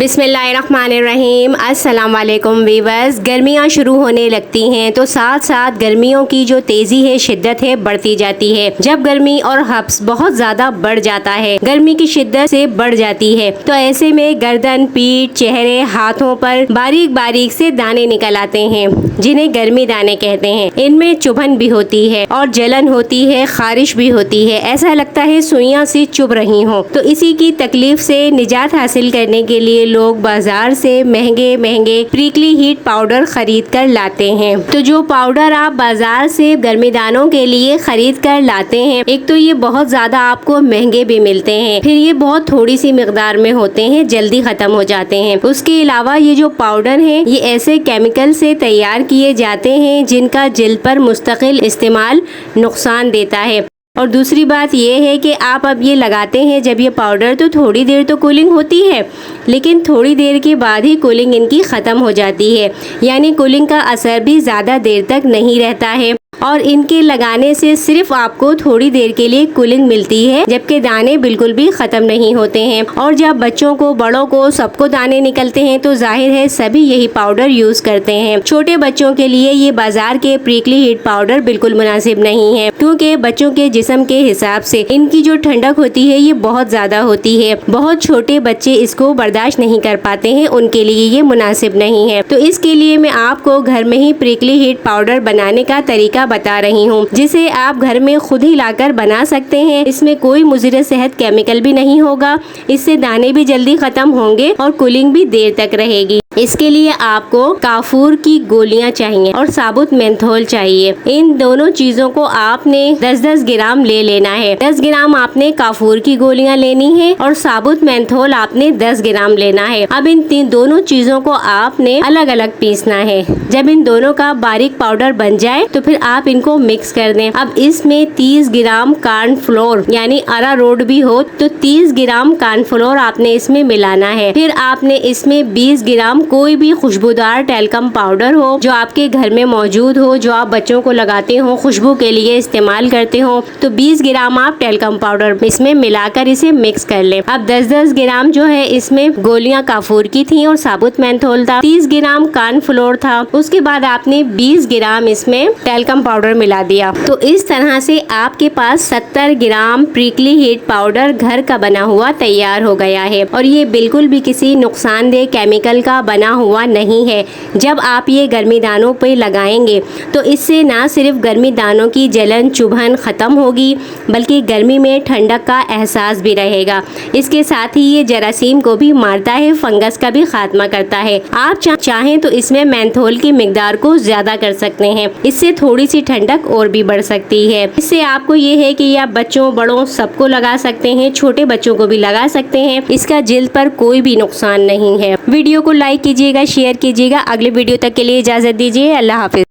बिस्मिल्लाहिर्रहमानिर्रहीम। अस्सलाम वालेकुम वीवर्स। गर्मियाँ शुरू होने लगती हैं तो साथ साथ गर्मियों की जो तेज़ी है, शिद्दत है, बढ़ती जाती है। जब गर्मी और हब्स बहुत ज़्यादा बढ़ जाता है, गर्मी की शिद्दत से बढ़ जाती है, तो ऐसे में गर्दन, पीठ, चेहरे, हाथों पर बारीक बारीक से दाने निकल आते हैं, जिन्हें गर्मी दाने कहते हैं। इनमें चुभन भी होती है और जलन होती है, खारिश भी होती है। ऐसा लगता है सुइयां सी चुभ रही हों। तो इसी की तकलीफ से निजात हासिल करने के लिए लोग बाजार से महंगे महंगे प्रिकली हीट पाउडर खरीद कर लाते हैं। तो जो पाउडर आप बाजार से गर्मीदानों के लिए खरीद कर लाते हैं, एक तो ये बहुत ज्यादा आपको महंगे भी मिलते हैं, फिर ये बहुत थोड़ी सी मिकदार में होते हैं, जल्दी खत्म हो जाते हैं। उसके अलावा ये जो पाउडर है, ये ऐसे केमिकल से तैयार किए जाते हैं जिनका जिल्द पर मुस्तकिल इस्तेमाल नुकसान देता है। और दूसरी बात ये है कि आप अब ये लगाते हैं जब ये पाउडर, तो थोड़ी देर तो कूलिंग होती है, लेकिन थोड़ी देर के बाद ही कूलिंग इनकी ख़त्म हो जाती है। यानी कूलिंग का असर भी ज़्यादा देर तक नहीं रहता है और इनके लगाने से सिर्फ आपको थोड़ी देर के लिए कूलिंग मिलती है, जबकि दाने बिल्कुल भी ख़त्म नहीं होते हैं। और जब बच्चों को, बड़ों को, सबको दाने निकलते हैं तो जाहिर है सभी यही पाउडर यूज़ करते हैं। छोटे बच्चों के लिए ये बाजार के प्रिकली हीट पाउडर बिल्कुल मुनासिब नहीं है, क्योंकि बच्चों के जिस्म के हिसाब से इनकी जो ठंडक होती है ये बहुत ज़्यादा होती है। बहुत छोटे बच्चे इसको बर्दाश्त नहीं कर पाते हैं, उनके लिए ये मुनासिब नहीं है। तो इसके लिए मैं आपको घर में ही प्रिकली हीट पाउडर बनाने का तरीका बता रही हूँ, जिसे आप घर में खुद ही लाकर बना सकते हैं। इसमें कोई मुज़िर सेहत केमिकल भी नहीं होगा, इससे दाने भी जल्दी खत्म होंगे और कूलिंग भी देर तक रहेगी। इसके लिए आपको काफूर की गोलियां चाहिए और साबुत मेंथोल चाहिए। इन दोनों चीजों को आपने 10-10 ग्राम ले लेना है। 10 ग्राम आपने काफूर की गोलियां लेनी है और साबुत मेंथोल आपने 10 ग्राम लेना है। अब इन दोनों चीजों को आपने अलग अलग पीसना है। जब इन दोनों का बारीक पाउडर बन जाए तो फिर आप इनको मिक्स कर दें। अब इसमें 30 ग्राम कॉर्नफ्लोर यानी अरारोट भी हो तो 30 ग्राम कॉर्नफ्लोर आपने इसमें मिलाना है। फिर आपने इसमें 20 ग्राम कोई भी खुशबूदार टेल्कम पाउडर हो जो आपके घर में मौजूद हो, जो आप बच्चों को लगाते हो, खुशबू के लिए इस्तेमाल करते हो, तो 20 ग्राम आप टेल्कम पाउडर इसमें मिलाकर इसे मिक्स कर लें। अब 10-10 ग्राम जो है इसमें गोलियां काफूर की थी और साबुत मेंथोल था, 30 ग्राम कॉर्नफ्लोर था, उसके बाद आपने 20 ग्राम इसमें टेल्कम पाउडर मिला दिया। तो इस तरह से आपके पास 70 ग्राम प्रिकली हीट पाउडर घर का बना हुआ तैयार हो गया है और ये बिल्कुल भी किसी नुकसानदेह केमिकल का बना हुआ नहीं है। जब आप ये गर्मी दानों पे लगाएंगे तो इससे ना सिर्फ गर्मी दानों की जलन, चुभन ख़त्म होगी, बल्कि गर्मी में ठंडक का एहसास भी रहेगा। इसके साथ ही ये जरासीम को भी मारता है, फंगस का भी खात्मा करता है। आप चाहें तो इसमें मेंथोल की मिकदार को ज़्यादा कर सकते हैं, इससे थोड़ी सी ठंडक और भी बढ़ सकती है। इससे आपको ये है कि आप बच्चों, बड़ों सबको लगा सकते हैं, छोटे बच्चों को भी लगा सकते हैं। इसका जिल्द पर कोई भी नुकसान नहीं है। वीडियो को लाइक कीजिएगा, शेयर कीजिएगा। अगले वीडियो तक के लिए इजाज़त दीजिए। अल्लाह हाफिज़।